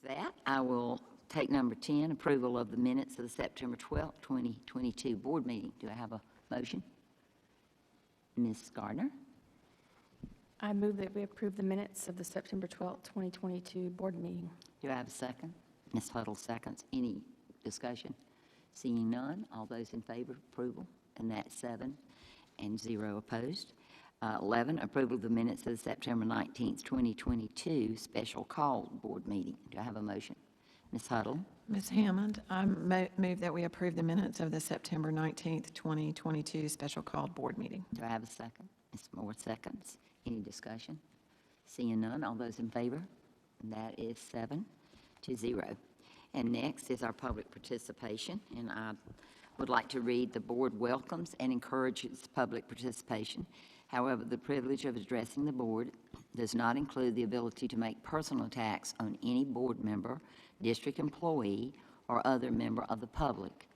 that, I will take number 10, approval of the minutes of the September 12th, 2022 board meeting. Do I have a motion? Ms. Gardner? I move that we approve the minutes of the September 12th, 2022 board meeting. Do I have a second? Ms. Huddle seconds. Any discussion? Seeing none, all those in favor of approval, and that's 7 and 0 opposed. 11, approval of the minutes of the September 19th, 2022 special called board meeting. Do I have a motion? Ms. Huddle? Ms. Hammond, I move that we approve the minutes of the September 19th, 2022 special called board meeting. Do I have a second? Ms. Moore seconds. Any discussion? Seeing none, all those in favor? And that is 7 to 0. And next is our public participation, and I would like to read: the board welcomes and encourages public participation. However, the privilege of addressing the board does not include the ability to make personal attacks on any board member, district employee, or other member of the public.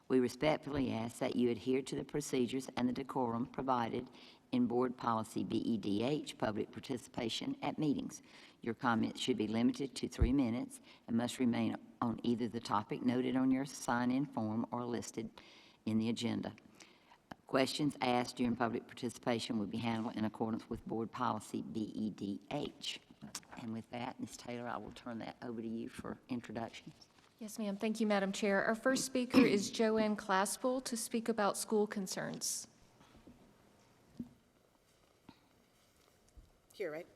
We respectfully ask that you adhere to the procedures and the decorum provided in Board Policy BEDH, public participation at meetings. Your comments should be limited to 3 minutes and must remain on either the topic noted on your sign-in form or listed in the agenda. Questions asked during public participation will be handled in accordance with Board Policy BEDH. And with that, Ms. Taylor, I will turn that over to you for introductions. Yes, ma'am. Thank you, Madam Chair. Our first speaker is Joanne Claspel to speak about school concerns. Here, right?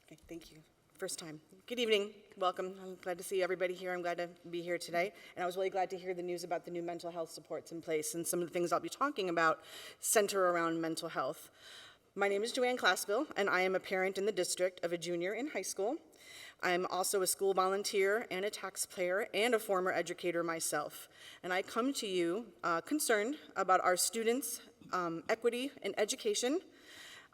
Okay, thank you. First time. Good evening. Welcome. I'm glad to see everybody here. I'm glad to be here today. And I was really glad to hear the news about the new mental health supports in place, and some of the things I'll be talking about center around mental health. My name is Joanne Claspel, and I am a parent in the district of a junior in high school. I'm also a school volunteer and a taxpayer and a former educator myself. And I come to you concerned about our students' equity in education,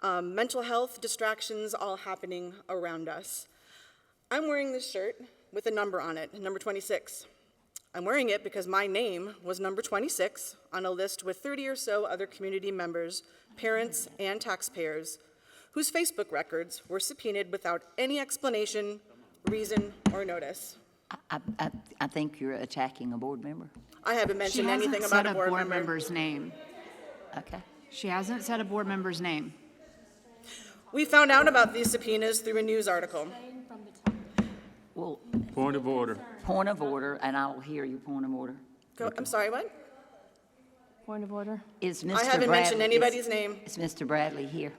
mental health, distractions all happening around us. I'm wearing this shirt with a number on it, number 26. I'm wearing it because my name was number 26 on a list with 30 or so other community members, parents, and taxpayers whose Facebook records were subpoenaed without any explanation, reason, or notice. I think you're attacking a board member. I haven't mentioned anything about a board member. member's name. Okay. She hasn't said a board member's name. We found out about these subpoenas through a news article. Well, Point of order. point of order, and I will hear you. Point of order. I'm sorry, what? Point of order. Is Mr. I haven't mentioned anybody's name. Is Mr. Bradley here?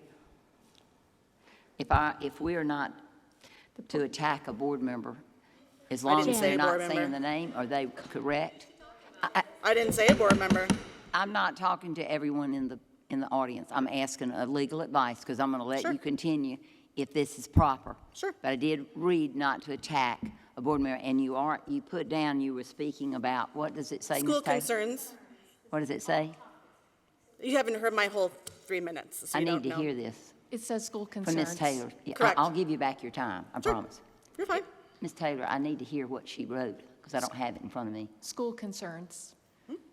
If we are not to attack a board member, as long didn't as say they're a not board saying member. the name, are they correct? I didn't say a board member. I'm not talking to everyone in the audience. I'm asking a legal advice, because I'm going to let Sure. you continue if this is proper. Sure. But I did read not to attack a board member, and you put down you were speaking about, what does it say, Ms. School Taylor? concerns. What does it say? You haven't heard my whole 3 minutes, so I you need don't to know. hear this It says school from concerns. Ms. Taylor. Yeah, Correct. I'll give you back your time, I Sure. promise. You're fine. Ms. Taylor, I need to hear what she wrote, because I don't have it in front of me. School concerns.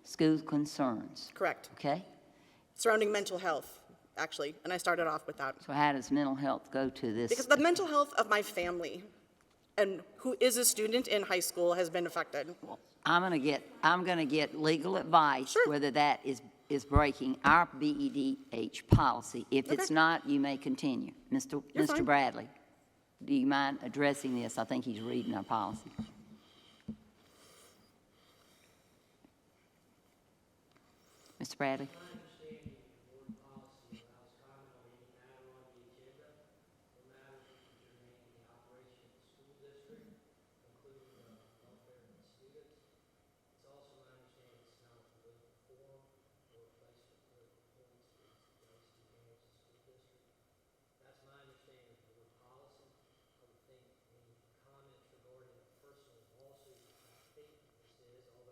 School concerns, Correct. okay? Surrounding mental health, actually, and I started off with that. So how does mental health go to this? Because the mental health of my family and who is a student in high school has been affected. I'm gonna get legal advice, Sure. whether that is breaking our BEDH policy. If it's Okay. not, you may continue. You're Mr. fine. Bradley, do you mind addressing this? I think he's reading our policy. Mr. Bradley?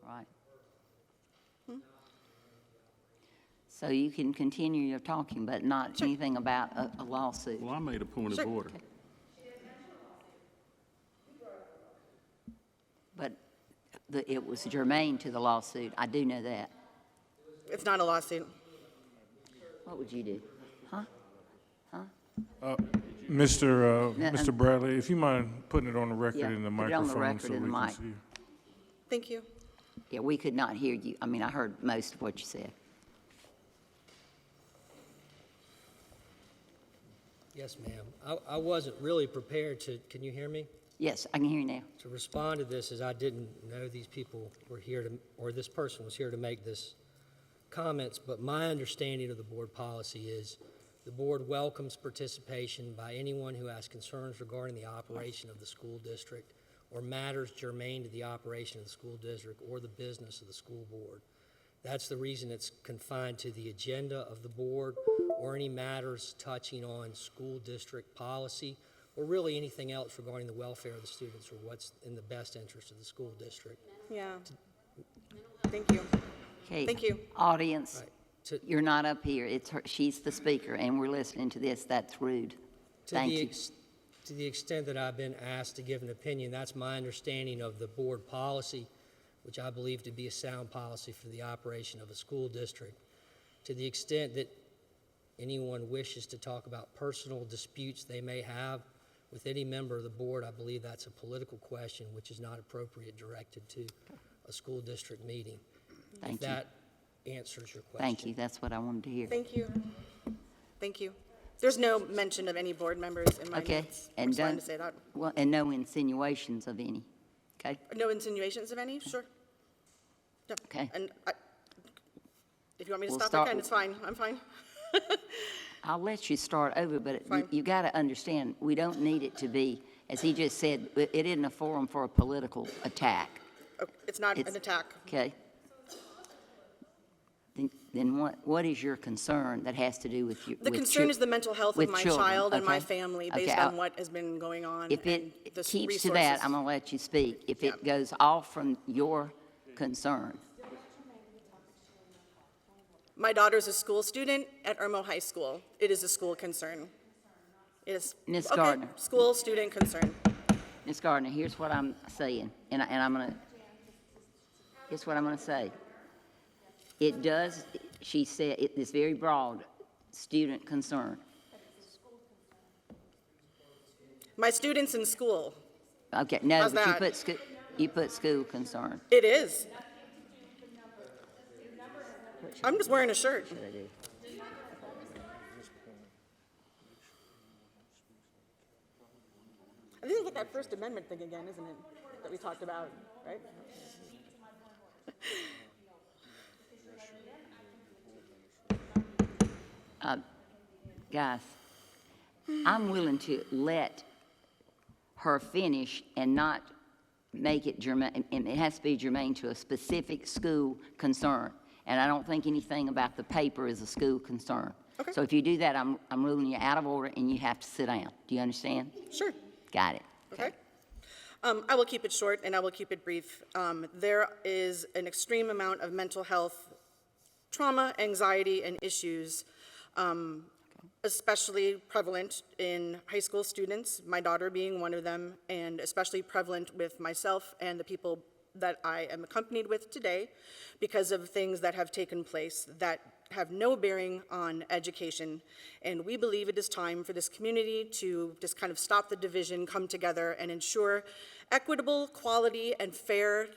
Right. So you can continue your talking, but not anything about a lawsuit. Well, I made a point Sure. of order. But it was germane to the lawsuit. I do know that. It's not a lawsuit. What would you do? Huh? Did Mr. Bradley, if you mind putting it on the record Yeah, in the put it on the microphone record so we in the can mic. see you. Thank you. Yeah, we could not hear you. I mean, I heard most of what you said. Yes, ma'am. I wasn't really prepared to, can you hear me? Yes, I can hear you now. To respond to this, as I didn't know these people were here to, or this person was here to make this comments, but my understanding of the board policy is the board welcomes participation by anyone who has concerns regarding the operation of the school district or matters germane to the operation of the school district or the business of the school board. That's the reason it's confined to the agenda of the board or any matters touching on school district policy or really anything else regarding the welfare of the students or what's in the best interest of the school district. Yeah. Thank you. Okay. Thank you. Audience, Right. To- you're not up here. It's her, she's the speaker, and we're listening to this. That's rude. Thank you. To the extent that I've been asked to give an opinion, that's my understanding of the board policy, which I believe to be a sound policy for the operation of a school district. To the extent that anyone wishes to talk about personal disputes they may have with any member of the board, I believe that's a political question which is not appropriate directed to a school district meeting. Thank If you. that answers your question. Thank you. That's what I wanted to hear. Thank you. Thank you. There's no mention of any board members in my Okay, notes. I and just wanted don't, to say that. well, and no insinuations of any. Okay? No insinuations of any? Sure. Yeah. Okay. And if you want me to We'll stop, start I can. with- It's fine. I'm fine. I'll let you start over, but Fine. you got to understand, we don't need it to be, as he just said, it isn't a forum for a political attack, Oh, it's not It's- an attack. okay? Then what is your concern that has to do with you? The concern is the mental health of with my children, child and my okay? family Okay, based I'll- on what has been going on. If and it the keeps to resources. that, I'm going to let you speak. If it Yeah. goes off from your concern, My daughter's a school student at Irmo High School. It is a school concern. It is. Ms. Okay, Gardner. School student concern. Ms. Gardner, here's what I'm saying, and I'm going to, here's what I'm going to say. It does, she said, it is very broad, student concern. My students in school. Okay, no, How's but that? you put school concern. It is. I'm just wearing a shirt. Should I do? I think it's like that First Amendment thing again, isn't it? That we talked about, right? Guys, I'm willing to let her finish and not make it germane, and it has to be germane to a specific school concern. And I don't think anything about the paper is a school concern. Okay. So if you do that, I'm ruling you out of order and you have to sit down. Do you understand? Sure. Got it. Okay. I will keep it short and I will keep it brief. There is an extreme amount of mental health trauma, anxiety, and issues, especially prevalent in high school students, my daughter being one of them, and especially prevalent with myself and the people that I am accompanied with today because of things that have taken place that have no bearing on education. And we believe it is time for this community to just kind of stop the division, come together, and ensure equitable, quality, and fair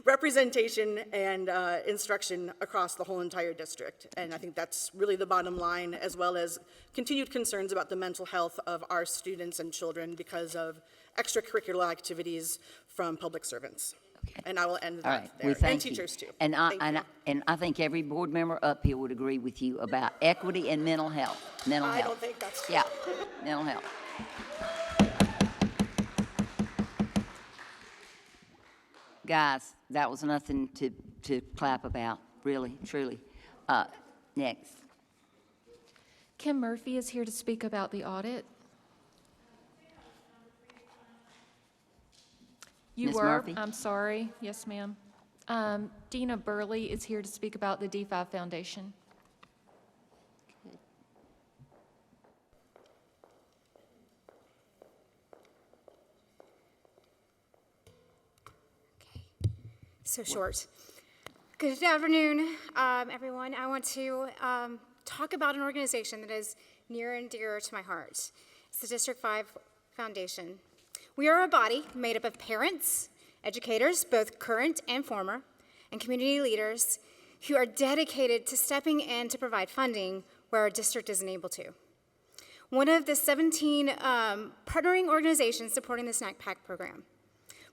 representation and instruction across the whole entire district. And I think that's really the bottom line, as well as continued concerns about the mental health of our students and children because of extracurricular activities from public servants. Okay. And I will end All that right, there. we thank And you. teachers too. And Thank you. and I think every board member up here would agree with you about equity and mental health. Mental I health. don't think that's. Yeah, mental health. Guys, that was nothing to clap about, really, truly. Next. Kim Murphy is here to speak about the audit. You Ms. were, Murphy? I'm sorry. Yes, ma'am. Dina Burley is here to speak about the D5 Foundation. So short. Good afternoon, everyone. I want to talk about an organization that is near and dear to my heart. It's the District 5 Foundation. We are a body made up of parents, educators, both current and former, and community leaders who are dedicated to stepping in to provide funding where our district isn't able to. One of the 17 partnering organizations supporting the Snack Pack program.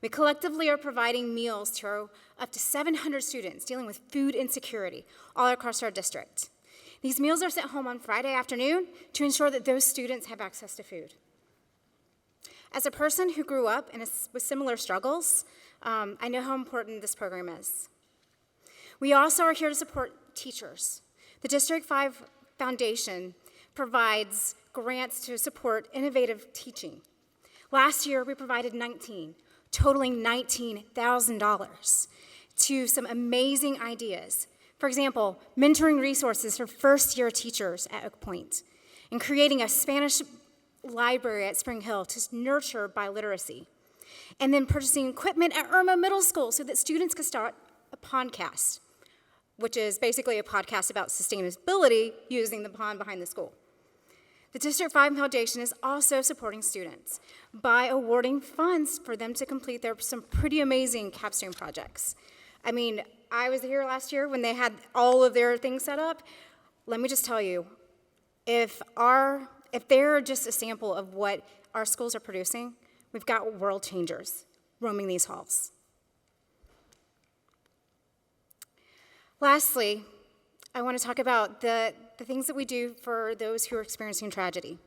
We collectively are providing meals to up to 700 students dealing with food insecurity all across our district. These meals are sent home on Friday afternoon to ensure that those students have access to food. As a person who grew up with similar struggles, I know how important this program is. We also are here to support teachers. The District 5 Foundation provides grants to support innovative teaching. Last year, we provided 19, totaling $19,000 to some amazing ideas. For example, mentoring resources for first-year teachers at Oak Point, and creating a Spanish library at Spring Hill to nurture biliteracy, and then purchasing equipment at Irma Middle School so that students could start a podcast, which is basically a podcast about sustainability using the pond behind the school. The District 5 Foundation is also supporting students by awarding funds for them to complete some pretty amazing capstone projects. I mean, I was here last year when they had all of their things set up. Let me just tell you, if they're just a sample of what our schools are producing, we've got world changers roaming these halls. Lastly, I want to talk about the things that we do for those who are experiencing tragedy.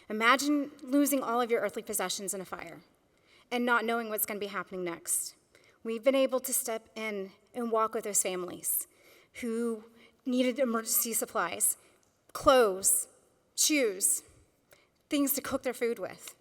Imagine losing all of your earthly possessions in a fire and not knowing what's going to be happening next. We've been able to step in and walk with those families who needed emergency supplies, clothes, shoes, things to cook their food with.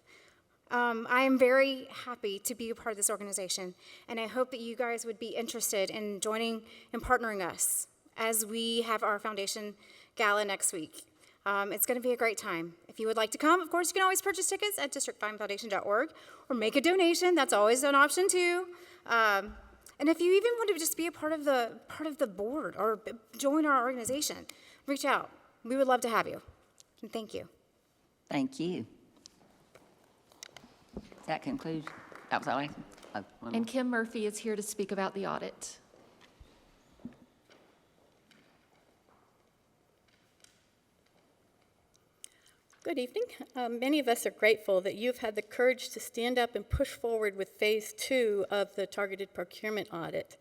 I am very happy to be a part of this organization, and I hope that you guys would be interested in joining and partnering us as we have our foundation gala next week. It's going to be a great time. If you would like to come, of course, you can always purchase tickets at district5foundation.org or make a donation. That's always an option, too. And if you even want to just be a part of the board or join our organization, reach out. We would love to have you. And thank you. Thank you. That concludes, that was all I, oh, one And more. Kim Murphy is here to speak about the audit. Good evening. Many of us are grateful that you've had the courage to stand up and push forward with phase 2 of the targeted procurement audit.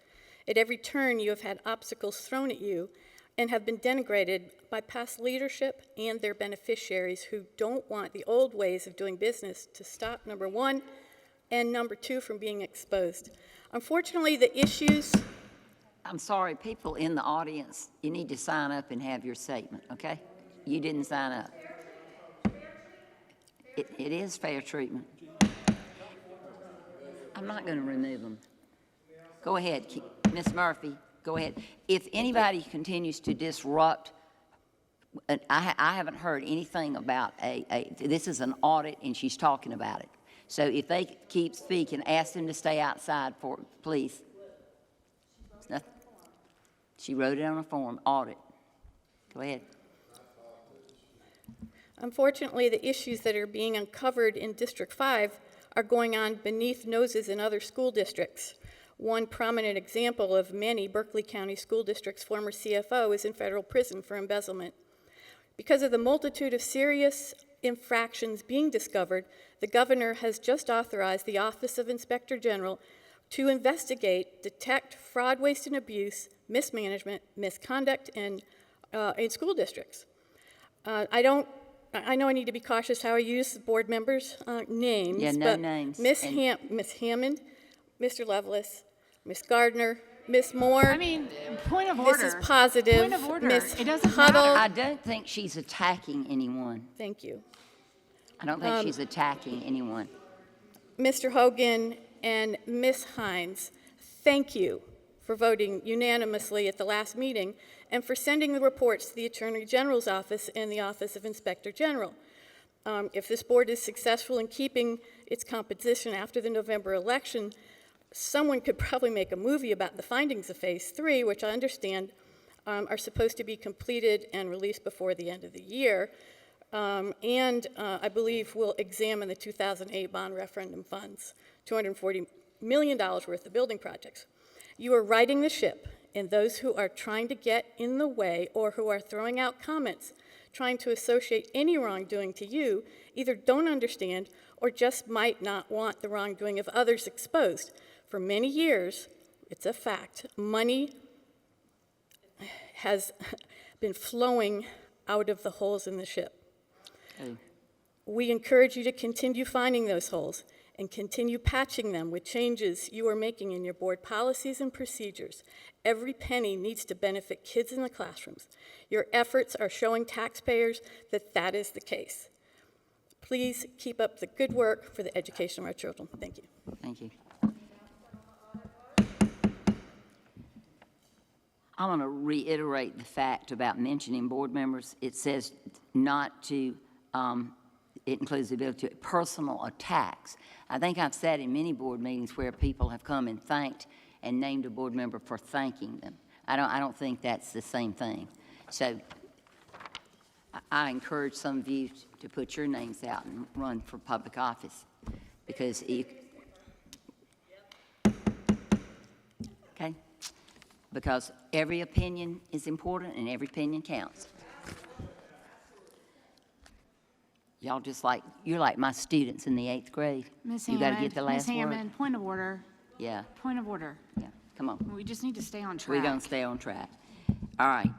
At every turn, you have had obstacles thrown at you and have been denigrated by past leadership and their beneficiaries who don't want the old ways of doing business to stop, number one, and number two, from being exposed. Unfortunately, the issues... I'm sorry, people in the audience, you need to sign up and have your statement, okay? You didn't sign up. It is fair treatment. I'm not going to remove them. Go ahead, Ms. Murphy, go ahead. If anybody continues to disrupt, I haven't heard anything about this is an audit and she's talking about it. So if they keep speaking, ask them to stay outside for, please. It's nothing. She wrote it on a form, audit. Go ahead. Unfortunately, the issues that are being uncovered in District 5 are going on beneath noses in other school districts. One prominent example of many Berkeley County School District's former CFO is in federal prison for embezzlement. Because of the multitude of serious infractions being discovered, the governor has just authorized the Office of Inspector General to investigate, detect fraud, waste, and abuse, mismanagement, misconduct in school districts. I know I need to be cautious how I use the board members' names. Yeah, no but names. Ms. Hammond, Mr. Lovelace, Ms. Gardner, Ms. Moore. I mean, point of order. This is positive. Point of order. Ms. It doesn't Huddle. matter. I don't think she's attacking anyone. Thank you. I don't think she's attacking anyone. Mr. Hogan and Ms. Hines, thank you for voting unanimously at the last meeting and for sending the reports to the Attorney General's office and the Office of Inspector General. If this board is successful in keeping its composition after the November election, someone could probably make a movie about the findings of Phase 3, which I understand are supposed to be completed and released before the end of the year. and I believe will examine the 2008 bond referendum funds, $240 million worth of building projects. You are righting the ship, and those who are trying to get in the way or who are throwing out comments trying to associate any wrongdoing to you either don't understand or just might not want the wrongdoing of others exposed. For many years, it's a fact, money has been flowing out of the holes in the ship. Oh. We encourage you to continue finding those holes and continue patching them with changes you are making in your board policies and procedures. Every penny needs to benefit kids in the classrooms. Your efforts are showing taxpayers that that is the case. Please keep up the good work for the education of our children. Thank you. Thank you. I want to reiterate the fact about mentioning board members. It says not to, it includes the ability to personal attacks. I think I've said in many board meetings where people have come and thanked and named a board member for thanking them. I don't think that's the same thing. So I encourage some of you to put your names out and run for public office because you, okay? Because every opinion is important and every opinion counts. Y'all just like, you're like my students in the 8th grade. Ms. You got to get the last Ms. word. Hammond, point of order. Yeah, Point of order. yeah, come on. We just need to stay on track. We're going to stay on track. All right,